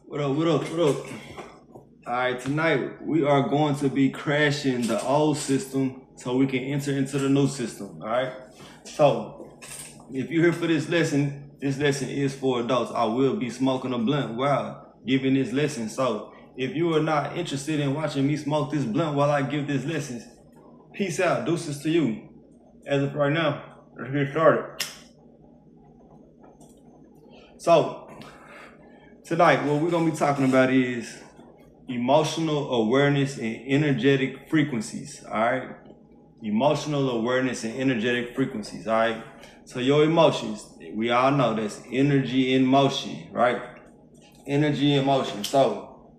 What up, what up, what up? Alright, tonight we are going to be crashing the old system so we can enter into the new system. Alright? So, if you're here for this lesson is for adults. I will be smoking a blunt while giving this lesson. So, if you are not interested in watching me smoke this blunt while I give this lesson, peace out. Deuces to you. As of right now, let's get started. So, tonight, what we're going to be talking about is emotional awareness and energetic frequencies, all right? Emotional awareness and energetic frequencies, all right? So your emotions, we all know that's energy in motion, right? Energy in motion. So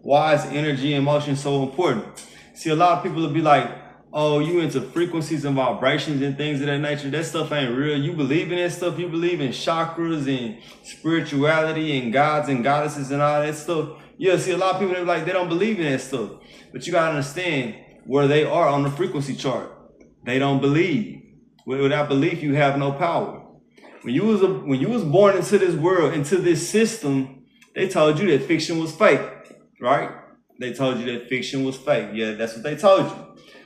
why is energy in motion so important? See, a lot of people will be like, oh, you into frequencies and vibrations and things of that nature. That stuff ain't real. You believe in that stuff. You believe in chakras and spirituality and gods and goddesses and all that stuff. Yeah, see, a lot of people, they don't believe in that stuff. But you got to understand where they are on the frequency chart. They don't believe. Without belief, you have no power. When you was born into this world, into this system, they told you that fiction was fake, right? They told you that fiction was fake. Yeah, that's what they told you.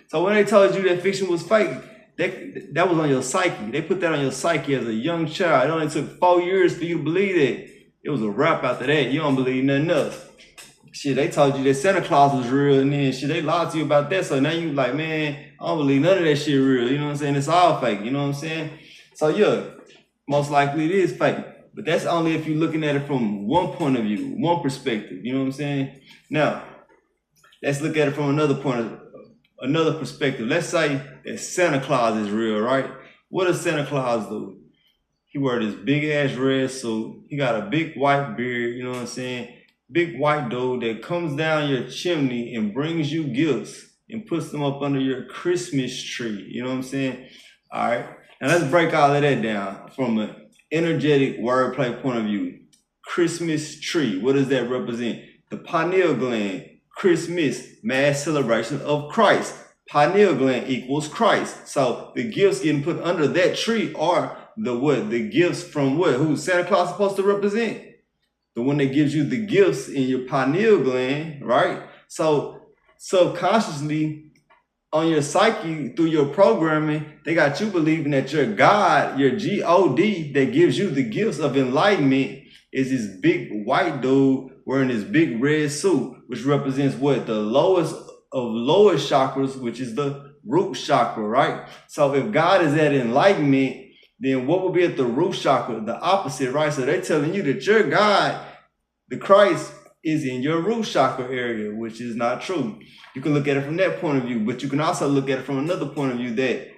So when they told you that fiction was fake, that was on your psyche. They put that on your psyche as a young child. It only took 4 years for you to believe that. It was a wrap after that. You don't believe nothing else. Shit, they told you that Santa Claus was real, and then shit, they lied to you about that. So now you like, man, I don't believe none of that shit real. You know what I'm saying? It's all fake. You know what I'm saying? So yeah, most likely it is fake. But that's only if you're looking at it from one point of view, one perspective. You know what I'm saying? Now, let's look at it from another perspective. Let's say that Santa Claus is real, right? What does Santa Claus do? He wear this big ass red suit. He got a big white beard, you know what I'm saying? Big white dude that comes down your chimney and brings you gifts and puts them up under your Christmas tree. You know what I'm saying? All right. Now let's break all of that down from an energetic wordplay point of view. Christmas tree, what does that represent? The pineal gland. Christmas, mass celebration of Christ. Pineal gland equals Christ. So the gifts getting put under that tree are the what? The gifts from what? Who Santa Claus supposed to represent? The one that gives you the gifts in your pineal gland, right? So subconsciously on your psyche through your programming, they got you believing that your God, your God that gives you the gifts of enlightenment is this big white dude wearing this big red suit, which represents what? The lowest of lowest chakras, which is the root chakra, right? So if God is at enlightenment, then what would be at the root chakra? The opposite, right? So they're telling you that your God, the Christ, is in your root chakra area, which is not true. You can look at it from that point of view, but you can also look at it from another point of view that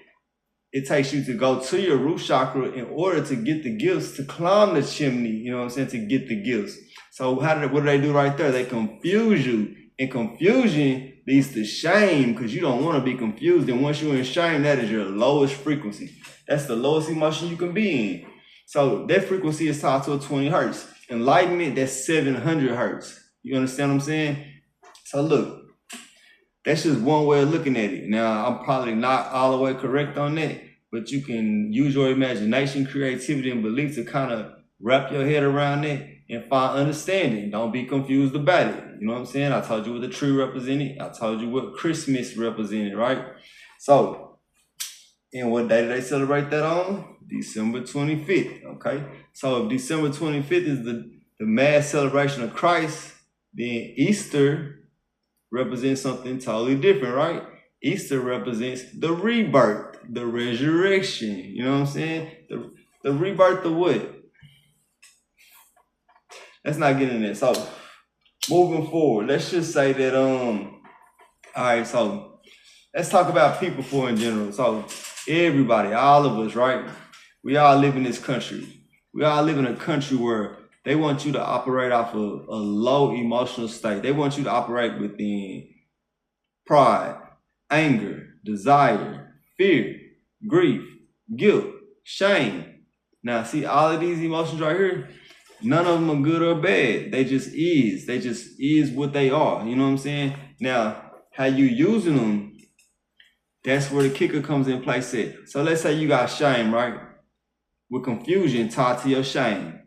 it takes you to go to your root chakra in order to get the gifts, to climb the chimney, you know what I'm saying, to get the gifts. So what do they do right there? They confuse you. And confusion leads to shame because you don't want to be confused. And once you're in shame, that is your lowest frequency. That's the lowest emotion you can be in. So that frequency is tied to a 20 hertz. Enlightenment, that's 700 hertz. You understand what I'm saying? So look, that's just one way of looking at it. Now, I'm probably not all the way correct on that, but you can use your imagination, creativity, and belief to kind of wrap your head around that and find understanding. Don't be confused about it. You know what I'm saying? I told you what the tree represented. I told you what Christmas represented, right? So, and what day do they celebrate that on? December 25th, okay? So if December 25th is the mass celebration of Christ, then Easter represents something totally different, right? Easter represents the rebirth, the resurrection. You know what I'm saying? The rebirth of what? Let's not get in there. So moving forward, let's just say that all right, so let's talk about people for in general. So everybody, all of us, right? We all live in this country. We all live in a country where they want you to operate off of a low emotional state. They want you to operate within pride, anger, desire, fear, grief, guilt, shame. Now, see all of these emotions right here? None of them are good or bad. They just is. They just is what they are. You know what I'm saying? Now, how you using them, that's where the kicker comes in place at. So let's say you got shame, right? With confusion tied to your shame.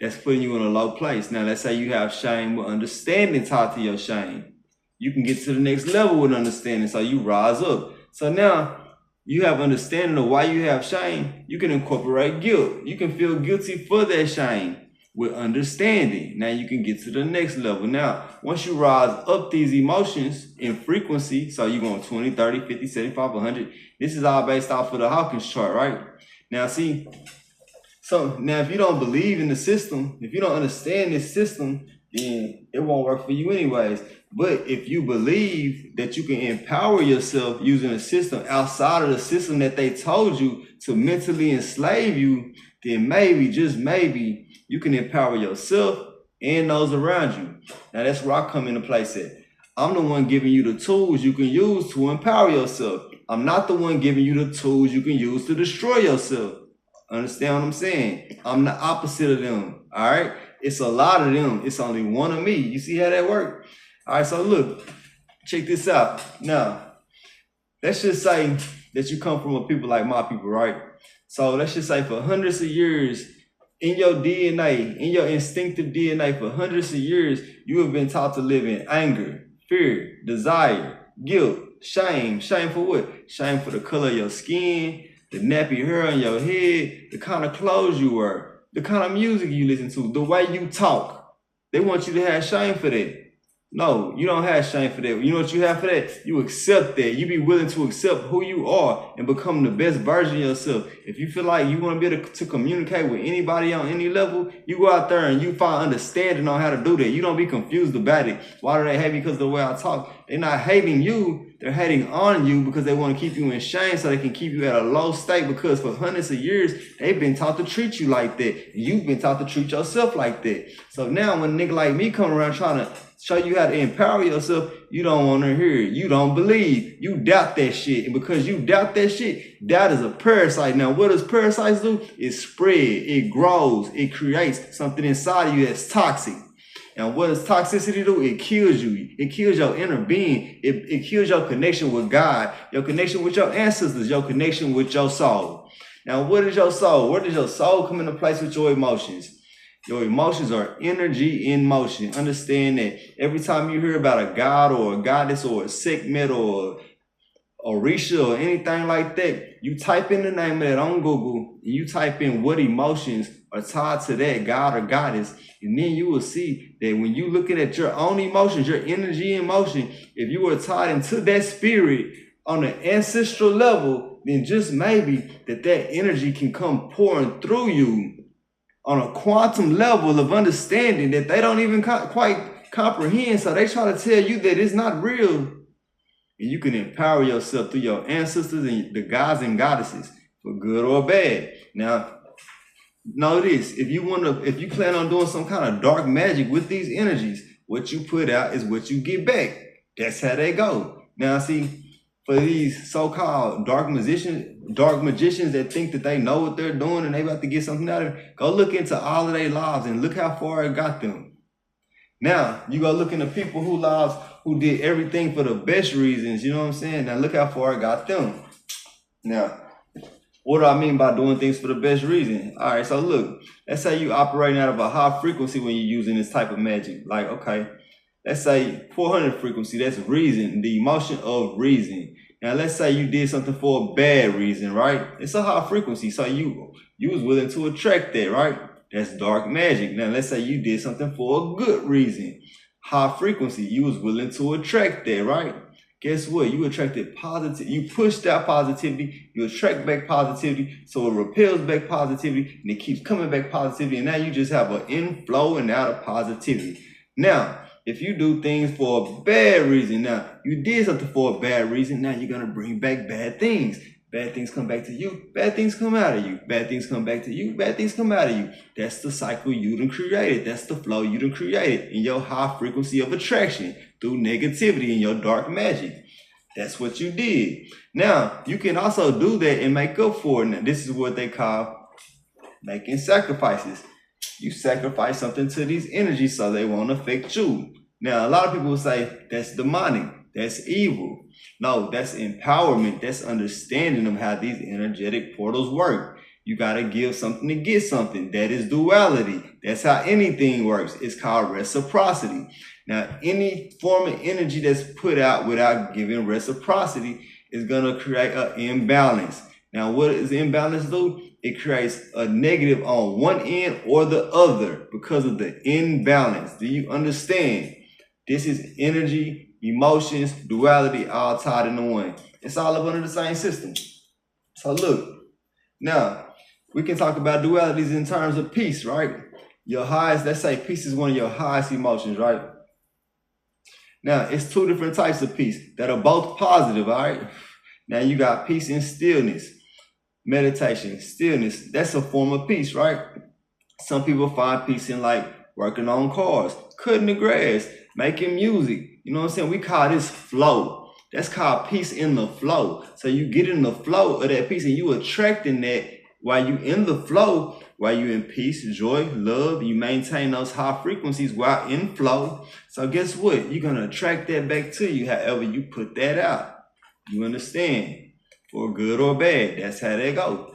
that's putting you in a low place. Now, let's say you have shame with understanding tied to your shame. You can get to the next level with understanding, so you rise up. So now you have understanding of why you have shame. You can incorporate guilt. You can feel guilty for that shame with understanding. Now you can get to the next level. Now, once you rise up these emotions in frequency, so you're going 20, 30, 50, 75, 100. This is all based off of the Hawkins chart, right? Now, see, so now if you don't believe in the system, if you don't understand this system, then it won't work for you anyways. But if you believe that you can empower yourself using a system outside of the system that they told you to mentally enslave you, then maybe, just maybe, you can empower yourself and those around you. Now that's where I come into place at. I'm the one giving you the tools you can use to empower yourself. I'm not the one giving you the tools you can use to destroy yourself. Understand what I'm saying? I'm the opposite of them, all right? It's a lot of them. It's only one of me. You see how that works? All right, so look, check this out. Now, let's just say that you come from a people like my people, right? So let's just say for hundreds of years, in your DNA, in your instinctive DNA, for hundreds of years, you have been taught to live in anger, fear, desire, guilt, shame. Shame for what? Shame for the color of your skin, the nappy hair on your head, the kind of clothes you wear, the kind of music you listen to, the way you talk. They want you to have shame for that. No, you don't have shame for that. You know what you have for that? You accept that. You be willing to accept who you are and become the best version of yourself. If you feel like you want to be able to communicate with anybody on any level, you go out there and you find understanding on how to do that. You don't be confused about it. Why do they hate me? Because of the way I talk. They're not hating you. They're hating on you because they want to keep you in shame so they can keep you at a low state, because for hundreds of years, they've been taught to treat you like that. And you've been taught to treat yourself like that. So now when a nigga like me come around trying to show you how to empower yourself, you don't want to hear it. You don't believe. You doubt that shit. And because you doubt that shit, doubt is a parasite. Now, what does parasites do? It spreads, it grows, it creates something inside of you that's toxic. And what does toxicity do? It kills you. It kills your inner being. It kills your connection with God, your connection with your ancestors, your connection with your soul. Now, what is your soul? Where does your soul come into place with your emotions? Your emotions are energy in motion. Understand that every time you hear about a god or a goddess or a segment or Orisha or anything like that, you type in the name of that on Google and you type in what emotions are tied to that god or goddess, and then you will see that when you looking at your own emotions, your energy in motion, if you were tied into that spirit on an ancestral level, then just maybe that energy can come pouring through you on a quantum level of understanding that they don't even quite comprehend. So they try to tell you that it's not real. And you can empower yourself through your ancestors and the gods and goddesses for good or bad. Now, know this, if you plan on doing some kind of dark magic with these energies, what you put out is what you get back. That's how they go. Now, see, for these so-called dark magicians that think that they know what they're doing and they about to get something out of it, go look into all of their lives and look how far it got them. Now, you go look into people who did everything for the best reasons, you know what I'm saying? Now, look how far it got them. Now, what do I mean by doing things for the best reason? All right, so look, let's say you operating out of a high frequency when you're using this type of magic. Like, okay, let's say 400 frequency, that's reason, the emotion of reason. Now, let's say you did something for a bad reason, right? It's a high frequency, so you was willing to attract that, right? That's dark magic. Now, let's say you did something for a good reason. High frequency, you was willing to attract that, right? Guess what? You attracted positive. You pushed out positivity. You attract back positivity. So it repels back positivity and it keeps coming back positivity. And now you just have an inflow and out of positivity. Now, if you do things for a bad reason, now you did something for a bad reason. Now you're going to bring back bad things. Bad things come back to you. Bad things come out of you. Bad things come back to you. Bad things come out of you. That's the cycle you done created. That's the flow you done created in your high frequency of attraction through negativity in your dark magic. That's what you did. Now, you can also do that and make up for it. Now, this is what they call making sacrifices. You sacrifice something to these energies so they won't affect you. Now, a lot of people will say that's demonic. That's evil. No, that's empowerment. That's understanding of how these energetic portals work. You gotta give something to get something. That is duality. That's how anything works. It's called reciprocity. Now, any form of energy that's put out without giving reciprocity is gonna create an imbalance. Now, what does imbalance do? It creates a negative on one end or the other because of the imbalance. Do you understand? This is energy, emotions, duality, all tied into one. It's all up under the same system. So look, now we can talk about dualities in terms of peace, right? Your highest, let's say peace is one of your highest emotions, right? Now, it's two different types of peace that are both positive, all right? Now you got peace and stillness. Meditation, stillness, that's a form of peace, right? Some people find peace in like working on cars, cutting the grass, making music. You know what I'm saying? We call this flow. That's called peace in the flow. So you get in the flow of that peace and you attracting that while you in the flow, while you in peace, joy, love, you maintain those high frequencies while in flow. So guess what? You're going to attract that back to you however you put that out. You understand? For good or bad, that's how they go.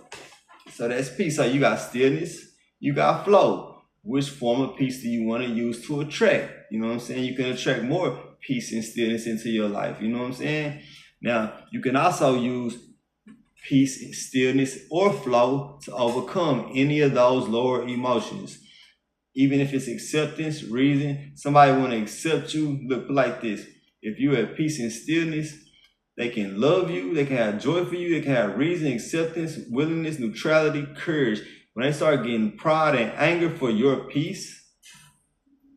So that's peace. So you got stillness, you got flow. Which form of peace do you want to use to attract? You know what I'm saying? You can attract more peace and stillness into your life. You know what I'm saying? Now, you can also use peace, stillness, or flow to overcome any of those lower emotions. Even if it's acceptance, reason, somebody want to accept you, look like this. If you have peace and stillness, they can love you, they can have joy for you, they can have reason, acceptance, willingness, neutrality, courage. When they start getting pride and anger for your peace,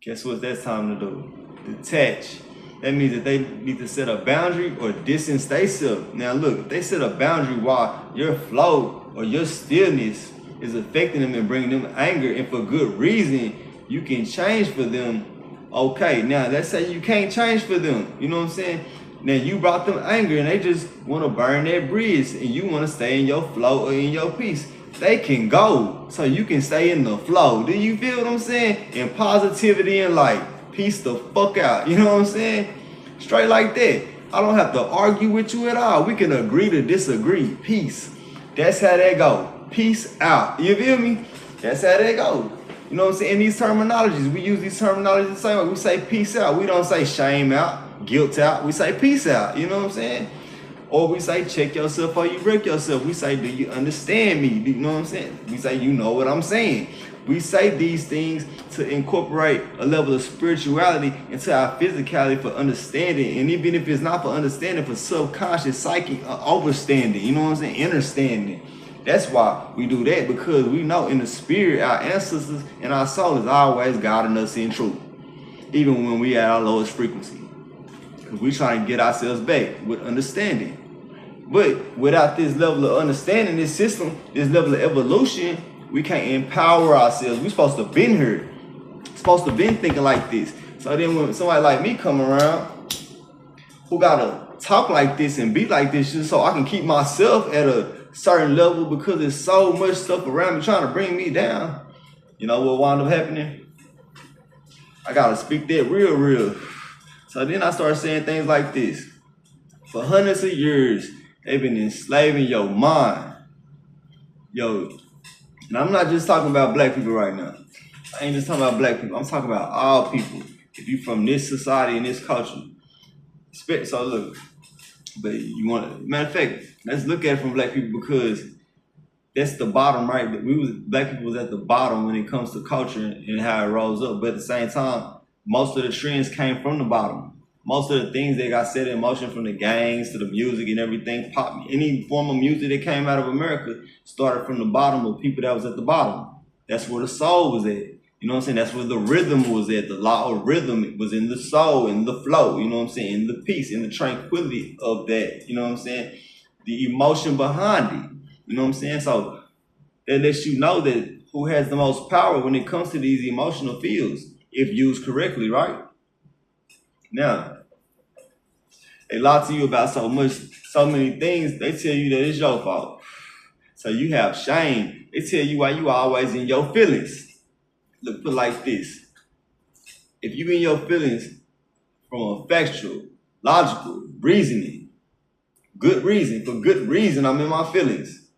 guess what that's time to do? Detach. That means that they need to set a boundary or distance themselves. Now look, if they set a boundary while your flow or your stillness is affecting them and bringing them anger, and for good reason, you can change for them. Okay, now let's say you can't change for them. You know what I'm saying? Now you brought them anger and they just want to burn that bridge and you want to stay in your flow or in your peace. They can go so you can stay in the flow. Do you feel what I'm saying? And positivity and light. Peace the fuck out. You know what I'm saying? Straight like that. I don't have to argue with you at all. We can agree to disagree. Peace. That's how that go. Peace out. You feel me? That's how that go. You know what I'm saying? In these terminologies, we use these terminologies the same way. We say peace out. We don't say shame out, guilt out. We say peace out. You know what I'm saying? Or we say check yourself before you wreck yourself. We say, do you understand me? Do you know what I'm saying? We say, you know what I'm saying. We say these things to incorporate a level of spirituality into our physicality for understanding. And even if it's not for understanding, for subconscious psychic overstanding. You know what I'm saying? Understanding. That's why we do that, because we know in the spirit, our ancestors and our soul is always guiding us in truth. Even when we at our lowest frequency. Because we trying to get ourselves back with understanding. But without this level of understanding, this system, this level of evolution, we can't empower ourselves. We're supposed to have been here. Supposed to have been thinking like this. So then when somebody like me come around, who gotta talk like this and be like this just so I can keep myself at a certain level, because there's so much stuff around me trying to bring me down, you know what wound up happening? I gotta speak that real. So then I started saying things like this. For hundreds of years, they've been enslaving your mind. Yo, and I'm not just talking about black people right now. I ain't just talking about black people. I'm talking about all people. If you from this society and this culture. So look, but you want to, matter of fact, let's look at it from black people, because that's the bottom, right? Black people was at the bottom when it comes to culture and how it rose up. But at the same time, most of the trends came from the bottom. Most of the things that got set in motion, from the gangs to the music and everything, pop, any form of music that came out of America started from the bottom of people that was at the bottom. That's where the soul was at. You know what I'm saying? That's where the rhythm was at. The law of rhythm was in the soul, in the flow, you know what I'm saying? In the peace, in the tranquility of that, you know what I'm saying? The emotion behind it, you know what I'm saying? So that lets you know that who has the most power when it comes to these emotional fields, if used correctly, right? Now, they lie to you about so many things. They tell you that it's your fault. So you have shame. They tell you why you always in your feelings. Look, put like this. If you in your feelings from a factual, logical, reasoning, good reason, for good reason, I'm in my feelings.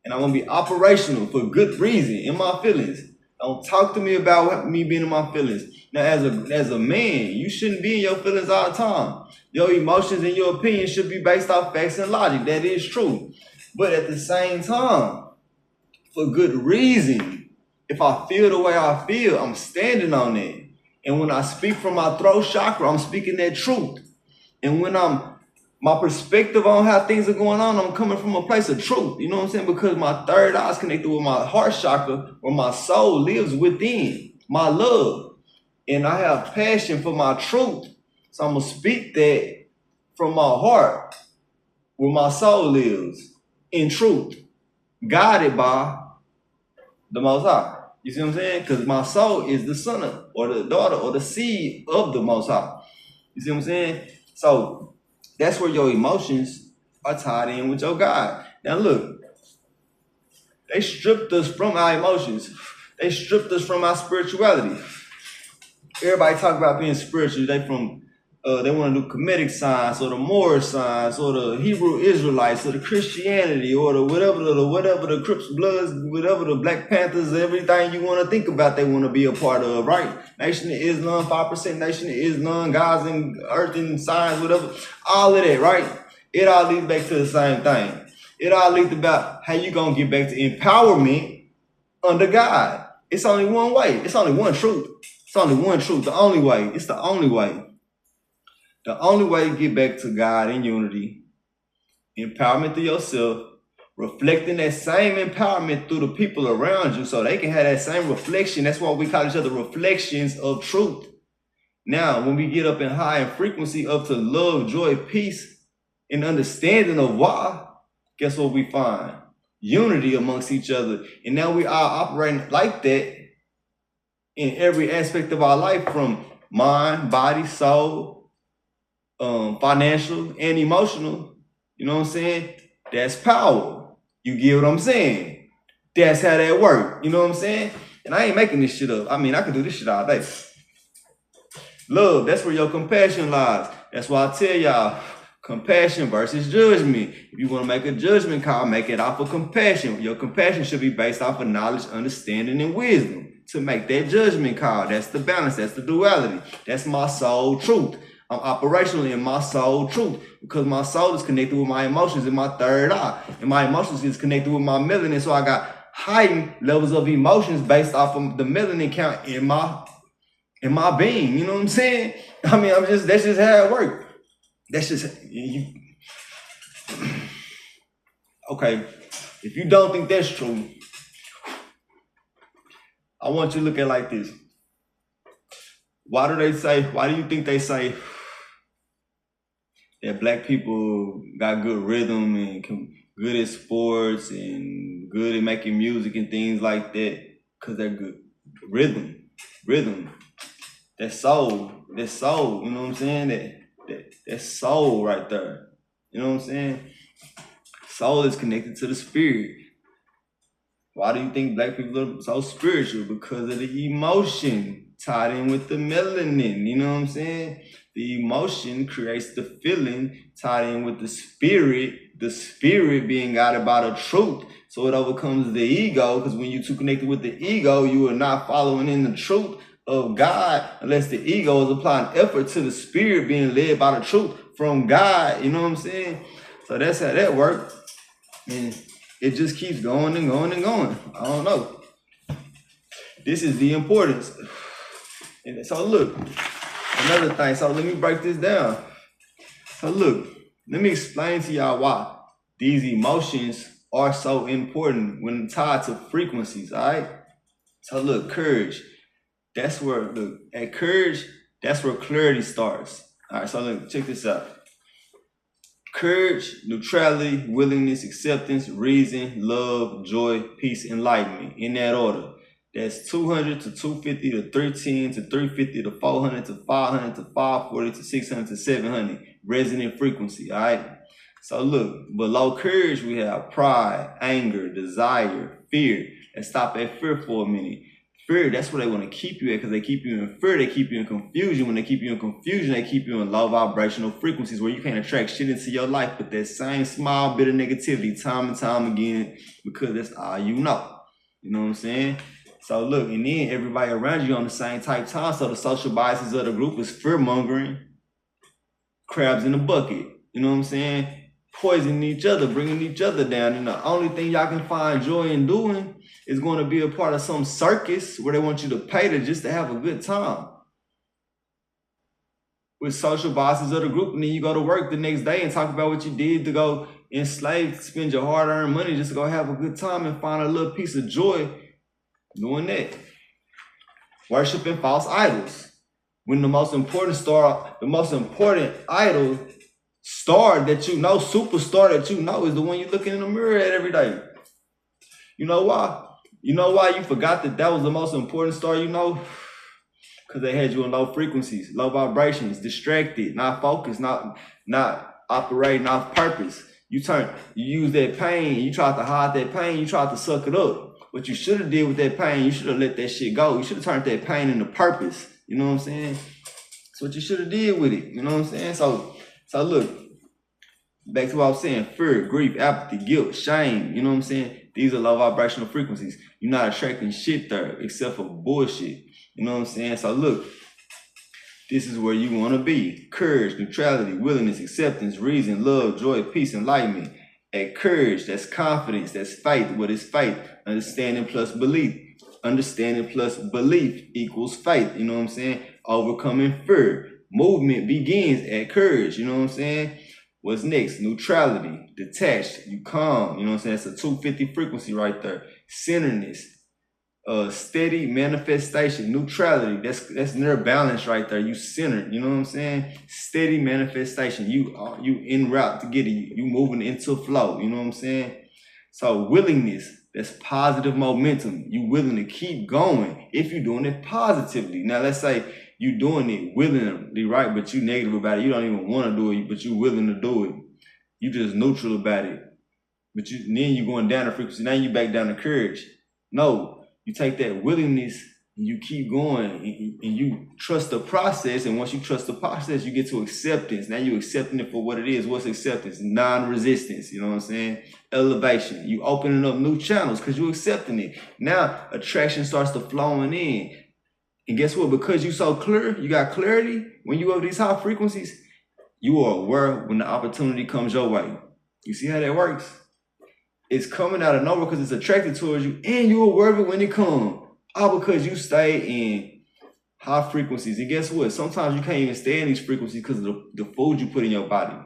And I want to be operational for good reason in my feelings. Don't talk to me about me being in my feelings. Now, as a man, you shouldn't be in your feelings all the time. Your emotions and your opinions should be based off facts and logic. That is true. But at the same time, for good reason, if I feel the way I feel, I'm standing on it. And when I speak from my throat chakra, I'm speaking that truth. And when my perspective on how things are going on, I'm coming from a place of truth. You know what I'm saying? Because my third eye is connected with my heart chakra, where my soul lives within, my love. And I have passion for my truth. So I'm going to speak that from my heart, where my soul lives, in truth, guided by the Most High. You see what I'm saying? Because my soul is the son or the daughter or the seed of the Most High. You see what I'm saying? So that's where your emotions are tied in with your God. Now look, they stripped us from our emotions. They stripped us from our spirituality. Everybody talk about being spiritual. They want to do Kemetic science or the Moorish science or the Hebrew Israelites or the Christianity or the whatever the Crips Bloods, whatever the Black Panthers, everything you want to think about, they want to be a part of, right? Nation of Islam, 5% Nation of Islam, gods and earth and science, whatever, all of that, right? It all leads back to the same thing. It all leads about how you gonna get back to empowerment under God. It's only one way. It's only one truth. It's only one truth. The only way. It's the only way. The only way to get back to God in unity, empowerment through yourself, reflecting that same empowerment through the people around you so they can have that same reflection. That's why we call each other reflections of truth. Now, when we get up in high frequency up to love, joy, peace, and understanding of why, guess what we find? Unity amongst each other. And now we are operating like that in every aspect of our life, from mind, body, soul, financial and emotional. You know what I'm saying? That's power. You get what I'm saying? That's how that works. You know what I'm saying? And I ain't making this shit up. I mean, I can do this shit all day. Love, that's where your compassion lies. That's why I tell y'all, compassion versus judgment. If you want to make a judgment call, make it off of compassion. Your compassion should be based off of knowledge, understanding, and wisdom to make that judgment call. That's the balance. That's the duality. That's my soul truth. I'm operational in my soul truth because my soul is connected with my emotions in my third eye. And my emotions is connected with my melanin. So I got heightened levels of emotions based off of the melanin count in my being. You know what I'm saying? I mean, that's just how it works. That's just you. Okay. If you don't think that's true, I want you to look at it like this. Why do you think they say that black people got good rhythm and good at sports and good at making music and things like that? Because they're good. Rhythm. That's soul. You know what I'm saying? That's soul right there. You know what I'm saying? Soul is connected to the spirit. Why do you think black people are so spiritual? Because of the emotion tied in with the melanin. You know what I'm saying? The emotion creates the feeling tied in with the spirit being guided by the truth. So it overcomes the ego, because when you're too connected with the ego, you are not following in the truth of God unless the ego is applying effort to the spirit being led by the truth from God. You know what I'm saying? So that's how that works. And it just keeps going and going and going. I don't know. This is the importance. And so look, another thing. So let me break this down. So look, let me explain to y'all why these emotions are so important when tied to frequencies, all right? So look, courage. That's where clarity starts. All right, so look, check this out. Courage, neutrality, willingness, acceptance, reason, love, joy, peace, enlightenment. In that order. That's 200 to 250 to 310 to 350 to 400 to 500 to 540 to 600 to 700. Resonant frequency, all right? So look, below courage, we have pride, anger, desire, fear. Let's stop at fear for a minute. fear. That's where they want to keep you at, because they keep you in fear. They keep you in confusion. When they keep you in confusion, they keep you in low vibrational frequencies where you can't attract shit into your life, but that same small bit of negativity time and time again, because that's all you know. You know what I'm saying? So look, and then everybody around you on the same type time. So the social biases of the group is fear mongering, crabs in a bucket. You know what I'm saying? Poisoning each other, bringing each other down. And the only thing y'all can find joy in doing is going to be a part of some circus where they want you to pay to just to have a good time. With social bosses of the group, and then you go to work the next day and talk about what you did to go enslave, spend your hard-earned money just to go have a good time and find a little piece of joy doing that. Worshiping false idols. When the most important idol star that you know, superstar that you know, is the one you're looking in the mirror at every day. You know why? You know why you forgot that was the most important star you know? Because they had you in low frequencies, low vibrations, distracted, not focused, not operating off purpose. You use that pain, you tried to hide that pain, you tried to suck it up. What you should have did with that pain, you should have let that shit go. You should have turned that pain into purpose. You know what I'm saying? That's what you should have did with it. You know what I'm saying? So look, back to what I was saying, fear, grief, apathy, guilt, shame, you know what I'm saying? These are low vibrational frequencies. You're not attracting shit there except for bullshit. You know what I'm saying? So look, this is where you want to be. Courage, neutrality, willingness, acceptance, reason, love, joy, peace, enlightenment. At courage, that's confidence, that's faith. What is faith? Understanding plus belief. Understanding plus belief equals faith. You know what I'm saying? Overcoming fear. Movement begins at courage. You know what I'm saying? What's next? Neutrality, detached, you calm. You know what I'm saying? It's a 250 frequency right there. Centeredness, steady manifestation. Neutrality, that's near balance right there. You centered. You know what I'm saying? Steady manifestation. You en route to get it. You moving into flow. You know what I'm saying? So willingness, that's positive momentum. You willing to keep going if you're doing it positively. Now let's say you doing it willingly, right? But you negative about it. You don't even want to do it, but you willing to do it. You just neutral about it. But then you going down the frequency. Now you back down to courage. No, you take that willingness and you keep going and you trust the process. And once you trust the process, you get to acceptance. Now you accepting it for what it is. What's acceptance? Non-resistance. You know what I'm saying? Elevation. You opening up new channels because you accepting it. Now attraction starts to flowing in. And guess what? Because you so clear, you got clarity. When you have these high frequencies, you are aware when the opportunity comes your way. You see how that works? It's coming out of nowhere because it's attracted towards you, and you're aware of it when it comes. All because you stay in high frequencies. And guess what? Sometimes you can't even stay in these frequencies because of the food you put in your body,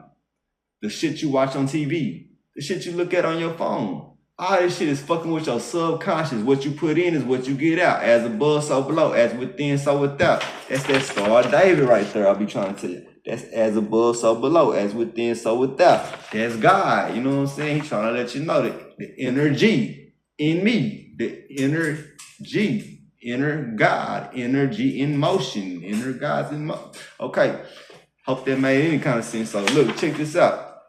the shit you watch on TV, the shit you look at on your phone. All this shit is fucking with your subconscious. What you put in is what you get out. As above, so below. As within, so without. That's that Star David right there. I'll be trying to tell you. That's as above, so below. As within, so without. That's God. You know what I'm saying? He's trying to let you know that the energy in me, the energy, inner God, energy in motion, inner God's in motion. Okay. Hope that made any kind of sense. So look, check this out.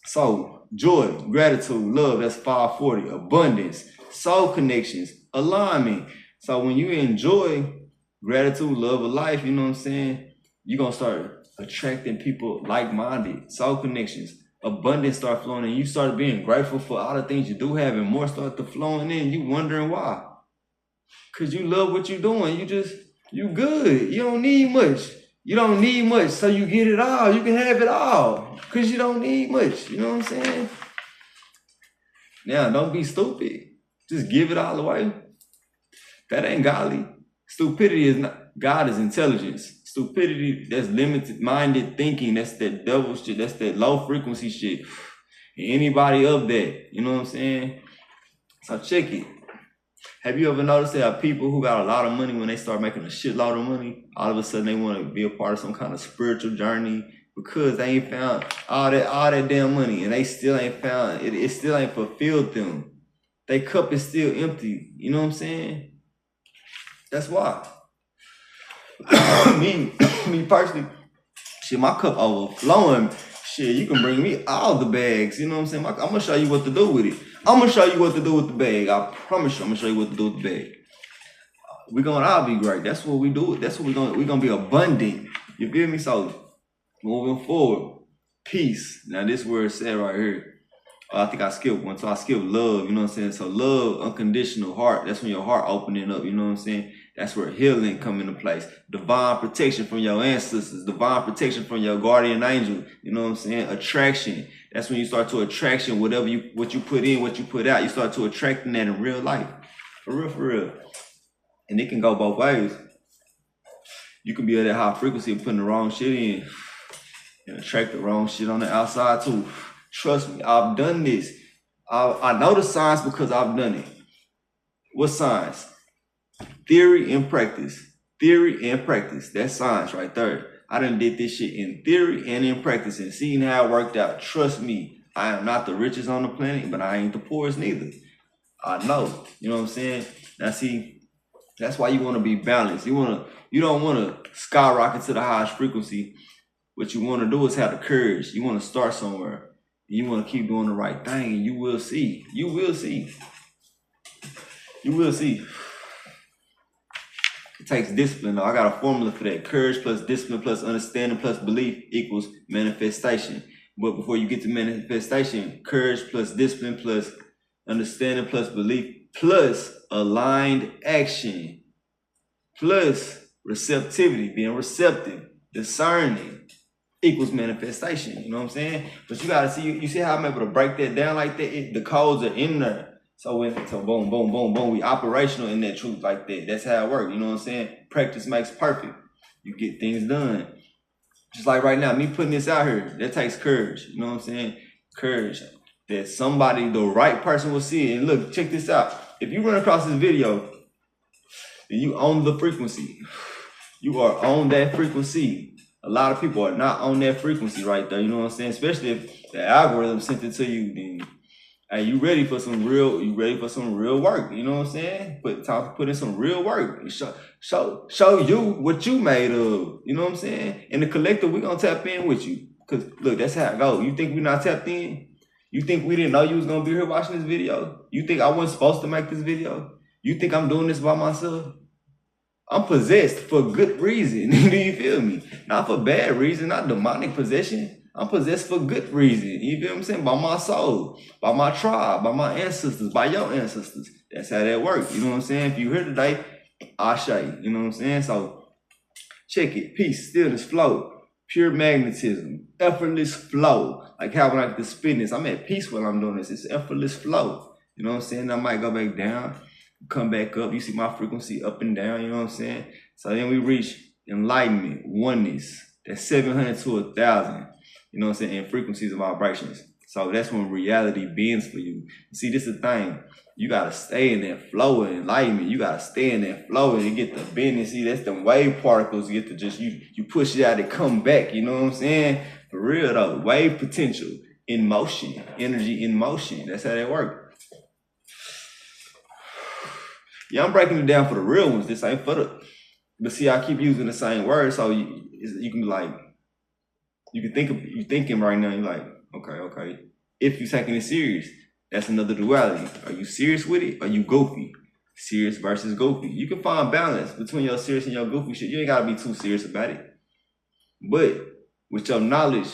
So joy, gratitude, love, that's 540. Abundance, soul connections, alignment. So when you enjoy gratitude, love of life, you know what I'm saying? You're going to start attracting people like-minded, soul connections. Abundance start flowing in. You start being grateful for all the things you do have, and more start to flowing in. You wondering why. Because you love what you're doing. You good. You don't need much. You don't need much, so you get it all. You can have it all because you don't need much. You know what I'm saying? Now, don't be stupid. Just give it all away. That ain't godly. Stupidity is not. God is intelligence. Stupidity, that's limited-minded thinking. That's that devil shit. That's that low-frequency shit. And anybody of that, you know what I'm saying? So check it. Have you ever noticed that people who got a lot of money, when they start making a shitload of money, all of a sudden they want to be a part of some kind of spiritual journey because they ain't found all that damn money, and they still ain't found it. It still ain't fulfilled them. Their cup is still empty. You know what I'm saying? That's why. me personally, shit, my cup overflowing. Shit, you can bring me all the bags. You know what I'm saying? I'm gonna show you what to do with it. I'm gonna show you what to do with the bag. I promise you, I'm gonna show you what to do with the bag. we're gonna all be great. That's what we do. That's what we're gonna be abundant. You feel me? So moving forward, peace. Now this word is said right here. I think I skipped one. So I skipped love, you know what I'm saying? So love, unconditional heart. That's when your heart opening up, you know what I'm saying? That's where healing come into place. Divine protection from your ancestors. Divine protection from your guardian angel. You know what I'm saying? Attraction. That's when you start to attraction. What you put in, what you put out. You start to attracting that in real life. For real, for real. And it can go both ways. You can be at that high frequency and putting the wrong shit in and attract the wrong shit on the outside too. Trust me, I've done this. I know the science because I've done it. What science? Theory and practice. Theory and practice. That's science right there. I done did this shit in theory and in practice and seeing how it worked out. Trust me, I am not the richest on the planet, but I ain't the poorest neither. I know. You know what I'm saying? Now see, that's why you want to be balanced. You don't want to skyrocket to the highest frequency. What you want to do is have the courage. You want to start somewhere. You want to keep doing the right thing, and you will see. You will see. You will see. It takes discipline, though. I got a formula for that. Courage plus discipline plus understanding plus belief equals manifestation. But before you get to manifestation, courage plus discipline plus understanding plus belief plus aligned action plus receptivity, being receptive, discerning, equals manifestation. You know what I'm saying? But you gotta see, you see how I'm able to break that down like that? The codes are in there. So boom, boom, boom, boom, we operational in that truth like that. That's how it works. You know what I'm saying? Practice makes perfect. You get things done. Just like right now, me putting this out here, that takes courage. You know what I'm saying? Courage. That somebody, the right person will see it. And look, check this out. If you run across this video, and you own the frequency, you are on that frequency. A lot of people are not on that frequency right there, you know what I'm saying? Especially if the algorithm sent it to you, then hey, you ready for some real work, you know what I'm saying? Put in some real work. Show you what you made of, you know what I'm saying? In the collective, we're gonna tap in with you. Cause look, that's how it goes. You think we're not tapped in? You think we didn't know you was gonna be here watching this video? You think I wasn't supposed to make this video? You think I'm doing this by myself? I'm possessed for good reason. Do you feel me? Not for bad reason, not demonic possession. I'm possessed for good reason. You feel what I'm saying? By my soul, by my tribe, by my ancestors, by your ancestors. That's how that works. You know what I'm saying? If you're here today, I'll show you. You know what I'm saying? So check it. Peace, stillness, flow, pure magnetism, effortless flow. Like how when I get to spin this, I'm at peace when I'm doing this. It's effortless flow. You know what I'm saying? I might go back down, come back up. You see my frequency up and down, you know what I'm saying? So then we reach enlightenment, oneness. That's 700 to 1,000, you know what I'm saying, in frequencies and vibrations. So that's when reality bends for you. See, this is the thing. You got to stay in that flow of enlightenment. You got to stay in that flow and get the bending. See, that's the wave particles get to just, you push it out and come back, you know what I'm saying? For real though, wave potential in motion, energy in motion. That's how that works. Yeah, I'm breaking it down for the real ones. This ain't for the, but see, I keep using the same word, so you can be like, you can think of, you thinking right now, you're like, okay. If you're taking it serious, that's another duality. Are you serious with it? Or are you goofy? Serious versus goofy. You can find balance between your serious and your goofy shit. You ain't gotta be too serious about it. But with your knowledge,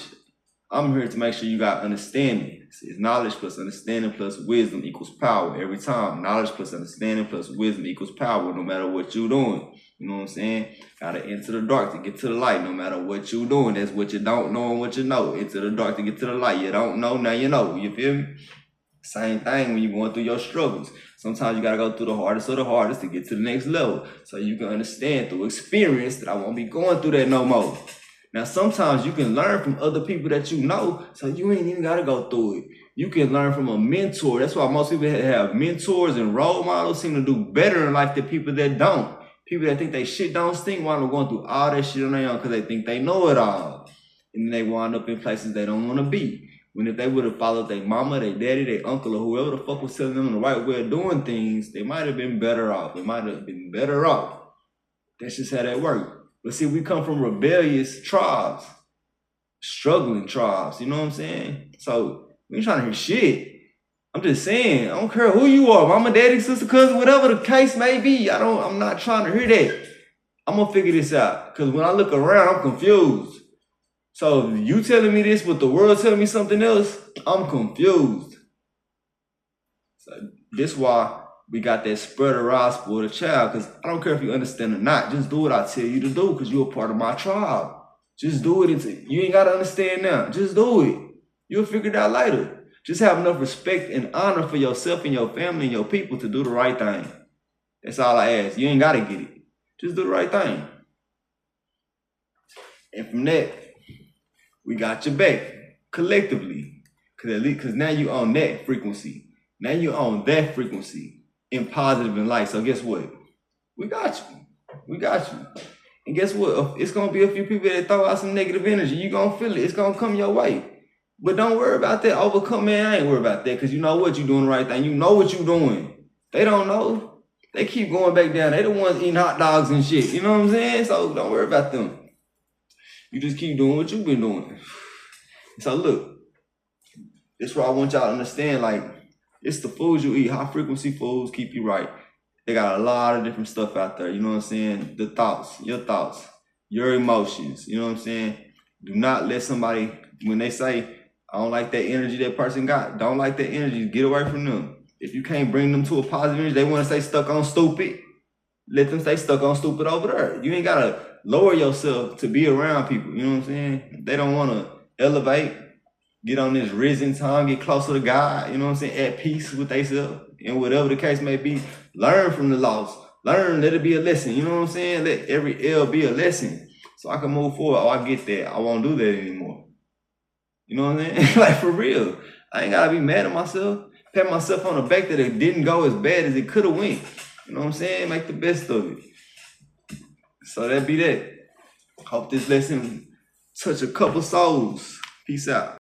I'm here to make sure you got understanding. It's knowledge plus understanding plus wisdom equals power every time. Knowledge plus understanding plus wisdom equals power no matter what you're doing. You know what I'm saying? Gotta enter the dark to get to the light no matter what you're doing. That's what you don't know and what you know. Enter the dark to get to the light. You don't know, now you know. You feel me? Same thing when you're going through your struggles. Sometimes you gotta go through the hardest of the hardest to get to the next level. So you can understand through experience that I won't be going through that no more. Now, sometimes you can learn from other people that you know, so you ain't even got to go through it. You can learn from a mentor. That's why most people that have mentors and role models seem to do better in life than people that don't. People that think they shit don't stink while they're going through all that shit on their own because they think they know it all. And then they wind up in places they don't want to be. When if they would have followed their mama, their daddy, their uncle, or whoever the fuck was telling them the right way of doing things, they might have been better off. They might have been better off. That's just how that works. But see, we come from rebellious tribes, struggling tribes, you know what I'm saying? So we ain't trying to hear shit. I'm just saying, I don't care who you are, mama, daddy, sister, cousin, whatever the case may be. I'm not trying to hear that. I'm gonna figure this out. Cause when I look around, I'm confused. So if you telling me this, but the world telling me something else, I'm confused. So this why we got that spread the gospel for the child. Cause I don't care if you understand or not. Just do what I tell you to do, cause you're a part of my tribe. Just do it. You ain't gotta understand now. Just do it. You'll figure it out later. Just have enough respect and honor for yourself and your family and your people to do the right thing. That's all I ask. You ain't gotta get it. Just do the right thing. And from that, we got your back collectively. Cause now you on that frequency. Now you on that frequency in positive and light. So guess what? We got you. We got you. And guess what? It's gonna be a few people that throw out some negative energy. You gonna feel it. It's gonna come your way. But don't worry about that. Overcome, man. I ain't worried about that because you know what you're doing the right thing. You know what you're doing. They don't know. They keep going back down. They the ones eating hot dogs and shit. You know what I'm saying? So don't worry about them. You just keep doing what you've been doing. So look, this is what I want y'all to understand. Like, it's the foods you eat. High frequency foods keep you right. They got a lot of different stuff out there. You know what I'm saying? The thoughts, your emotions. You know what I'm saying? Do not let somebody, when they say, I don't like that energy that person got, don't like that energy, get away from them. If you can't bring them to a positive energy, they want to stay stuck on stupid, let them stay stuck on stupid over there. You ain't got to lower yourself to be around people. You know what I'm saying? They don't want to elevate, get on this risen time, get closer to God. You know what I'm saying? At peace with themselves. And whatever the case may be, learn from the loss. Learn, let it be a lesson. You know what I'm saying? Let every L be a lesson so I can move forward. Oh, I get that. I won't do that anymore. You know what I'm saying? Like, for real. I ain't got to be mad at myself. Pat myself on the back that it didn't go as bad as it could have went. You know what I'm saying? Make the best of it. So that be that. Hope this lesson touch a couple souls. Peace out.